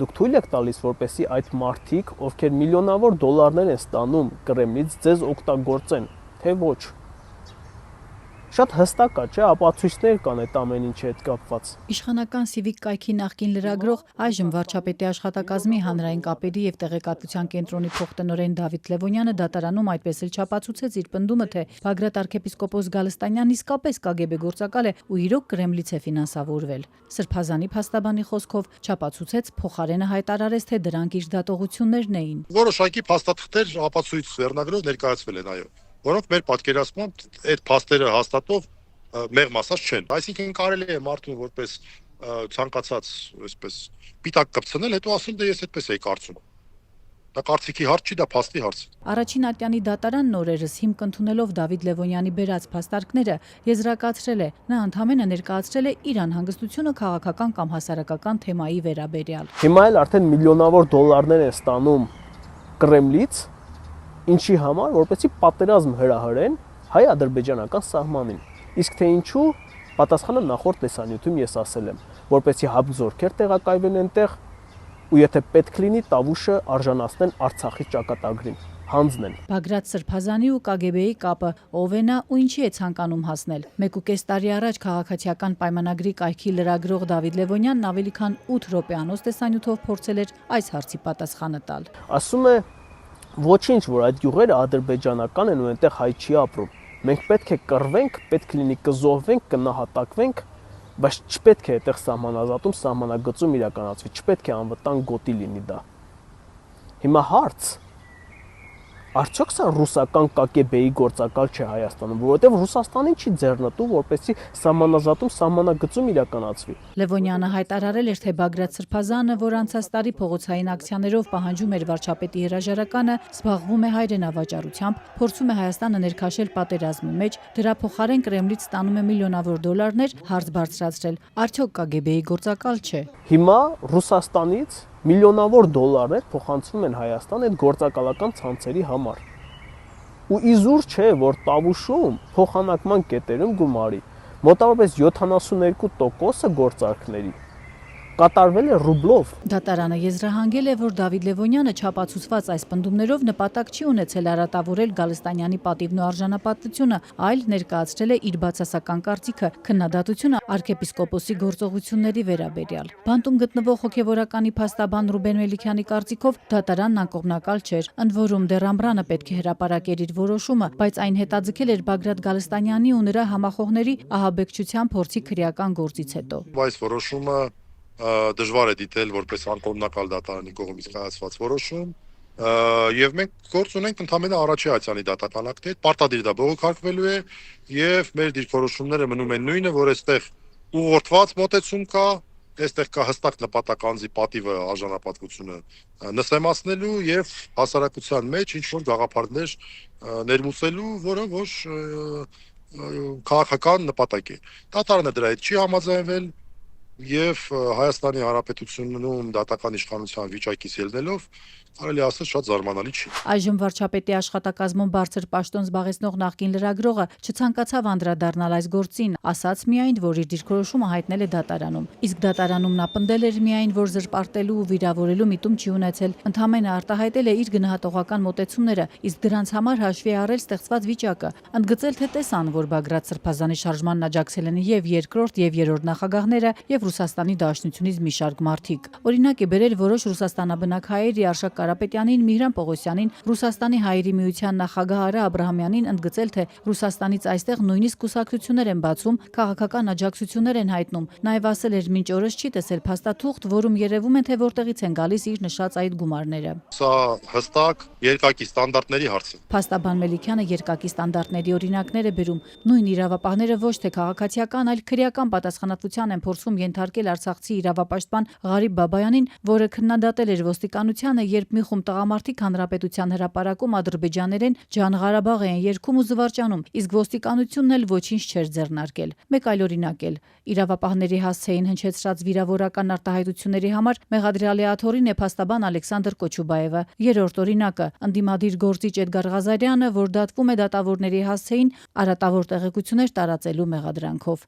Դուք թույլ եք տալիս, որպեսզի այդ մարդիկ, ովքեր միլիոնավոր դոլարներ են ստանում Կրեմլից, ձեզ օգտագործեն, թե ոչ։ Շատ հստակ է, չէ՞, ապացույցներ կան այդ ամեն ինչի հետ կապված։ Իշխանական Civic կայքի նախկին լրագրող, այժմ վարչապետի աշխատակազմի հանրային կապերի եւ տեղեկատվության կենտրոնի փոխտնօրեն Դավիթ Լևոնյանը դատարանում այդպես էլ չապացուցեց իր պնդումը, թե Բագրատ arczepiskopos Գալստանյանն իսկապես KGB գործակալ է ու իրոք Կրեմլից է ֆինանսավորվել։ Սրբազանի փաստաբանի խոսքով չապացուցեց, փոխարենը հայտարարեց, թե դրանք իր դատողություններն էին։ Որոշակի փաստաթղթեր ապացույց վերնագրով ներկայացվել են, այո, որոնք մեր պատկերացմամբ այդ փաստերը հաստատող մեղմ ասած չեն։ Այսինքն կարելի է մարդուն որպես ցանկացած այսպես պիտակ կպցնել, հետո ասել դե ես այդպես էի կարծում։ Դա կարծիքի հարց չի, դա փաստի հարց։ Առաջին ատյանի դատարանն օրերս հիմք ընդունելով Դավիթ Լևոնյանի բերած փաստարկները եզրակացրել է, նա ընդհանրապես ներկայացրել է իր անհանգստությունը քաղաքական կամ հասարակական թեմայի վերաբերյալ։ Հիմա էլ արդեն միլիոնավոր դոլարներ են ստանում Կրեմլից, ինչի համար, որպեսզի պատերազմ հրահրեն հայ-ադրբեջանական սահմանին։ Իսկ թե ինչու, պատասխանը նախորդ տեսանյութում ես ասել եմ, որպեսզի հապ զորքեր տեղակայվեն այնտեղ ու եթե պետք լինի Տավուշը արժանացնեն Արցախի ճակատագրին, հանձնեն։ Բագրատ Սրբազանի ու KGB-ի կապը ով է նա ու ինչի է ցանկանում հասնել։ 1.5 տարի առաջ քաղաքացիական պայմանագրի կայքի լրագրող Դավիթ Լևոնյանն ավելի քան 8 րոպեանոց տեսանյութով փորձել էր այս հարցի պատասխանը տալ։ Ասում է ոչինչ, որ այդ գյուղերը ադրբեջանական են ու այնտեղ հայ չի ապրում։ Մենք պետք է կռվենք, պետք լինի կզոհվենք, կնահատակվենք, բայց չպետք է այդտեղ սահմանազատում, սահմանագծում իրականացվի, չպետք է անվտանգ գոտի լինի դա։ Հիմա հարց, արդյոք սա ռուսական KGB-ի գործակալ չէ Հայաստանում, որովհետև Ռուսաստանին չի ձեռնտու, որպեսզի սահմանազատում, սահմանագծում իրականացվի։ Լևոնյանը հայտարարել էր, թե Բագրատ Սրբազանը, որ անցած տարի փողոցային ակցիաներով պահանջում էր վարչապետի հրաժարականը, զբաղվում է հայրենավաճառությամբ, փորձում է Հայաստանը ներքաշել պատերազմի մեջ, դրա փոխարեն Կրեմլից ստանում է միլիոնավոր դոլարներ, հարց բարձրացրել, արդյոք KGB-ի գործակալ չէ։ Հիմա Ռուսաստանից միլիոնավոր դոլարներ փոխանցվում են Հայաստան այդ գործակալական ցանցերի համար։ Ու իզուր չէ, որ Տավուշում փոխանակման կետերում գումարի մոտավորապես 72% գործարքների կատարվել է ռուբլով։ Դատարանը եզրահանգել է, որ Դավիթ Լևոնյանը չապացուցված այս պնդումներով նպատակ չի ունեցել արատավորել Գալստանյանի պատիվն ու արժանապատվությունը, այլ ներկայացրել է իր բացասական կարծիքը, քննադատությունը arczepiskoposի գործողությունների վերաբերյալ։ Բանտում գտնվող հոգևորականի փաստաբան Ռուբեն Մելիքյանի կարծիքով դատարանն անկողմնակալ չէր, ընդ որում դեռ ամռանը պետք է հրապարակեր իր որոշումը, բայց այն հետաձգել էր Բագրատ Գալստանյանի ու նրա համախոհների ահաբեկչության փորձի քրեական գործից հետո։ Այս որոշումը դժվար է դիտել որպես անկողմնակալ դատարանի կողմից կայացված որոշում, եւ մենք գործ ունենք ընդհանրապես առաջի ատյանի դատական ակտի հետ, պարտադիր դա բողոքարկվելու է եւ մեր դիրքորոշումները մնում են նույնը, որ այստեղ ուղղորդված մոտեցում կա, այստեղ կա հստակ նպատակ անձի պատիվը արժանապատվությունը նսեմացնելու եւ հասարակության մեջ ինչ որ գաղափարներ ներմուծելու, որը ոչ քաղաքական նպատակ է։ Դատարանը դրա հետ չի համաձայնվել եւ Հայաստանի Հանրապետությունում դատական իշխանության վիճակից ելնելով կարելի ասել շատ զարմանալի չի։ Այժմ վարչապետի աշխատակազմում բարձր պաշտոն զբաղեցնող նախկին լրագրողը չցանկացավ անդրադառնալ այս գործին, ասաց միայն, որ իր դիրքորոշումը հայտնել է դատարանում։ Իսկ դատարանում նա պնդել էր միայն, որ զրպարտելու ու վիրավորելու միտում չի ունեցել, ընդհանրապես արտահայտել է իր գնահատողական մոտեցումները, իսկ դրանց համար հաշվի առել ստեղծված վիճակը, ընդգծել, թե տեսան, որ Բագրատ Սրբազանի շարժմանն աջակցել են եւ երկրորդ եւ երրորդ նախագահները եւ Ռուսաստանի Դաշնությունից մի շարք մարդիկ։ Օրինակ է բերել որոշ ռուսաստանաբնակ հայերի Արշակ Կարապետյանին, Միհրան Պողոսյանին, Ռուսաստանի հայերի միության նախագահ Արա Աբրահամյանին ընդգծել, թե Ռուսաստանից այստեղ նույնիսկ կուսակցություններ են բացում, քաղաքական աջակցություններ են հայտնում։ Նաև ասել էր, մինչ օրս չի տեսել փաստաթուղթ, որում երևում է, թե որտեղից են գալիս իր նշած այդ գումարները։ Սա հստակ երկակի ստանդարտների հարց է։ Փաստաբան Մելիքյանը երկակի ստանդարտների օրինակներ է բերում։ Նույն իրավապահները ոչ թե քաղաքացիական, այլ քրեական պատասխանատվության են փորձում ենթարկել արցախցի իրավապաշտպան Ղարիբ Բաբայանին, որը քննադատել էր ոստիկանությանը, երբ մի խումբ տղամարդիկ հանրապետության հրապարակում ադրբեջաներեն Ջան Ղարաբաղ են երգում ու զվարճանում, իսկ ոստիկանությունն էլ ոչինչ չէր ձեռնարկել։ Մեկ այլ օրինակ էլ իրավապահների հասցեին հնչեցրած վիրավորական արտահայտությունների համար մեղադրյալի աթոռին է փաստաբան Ալեքսանդր Կոչուբաևը։ Երրորդ օրինակը ընդդիմադիր գործիչ Էդգար Ղազարյանը, որ դատվում է դատավորների հասցեին արատավոր տեղեկություններ տարածելու մեղադրանքով։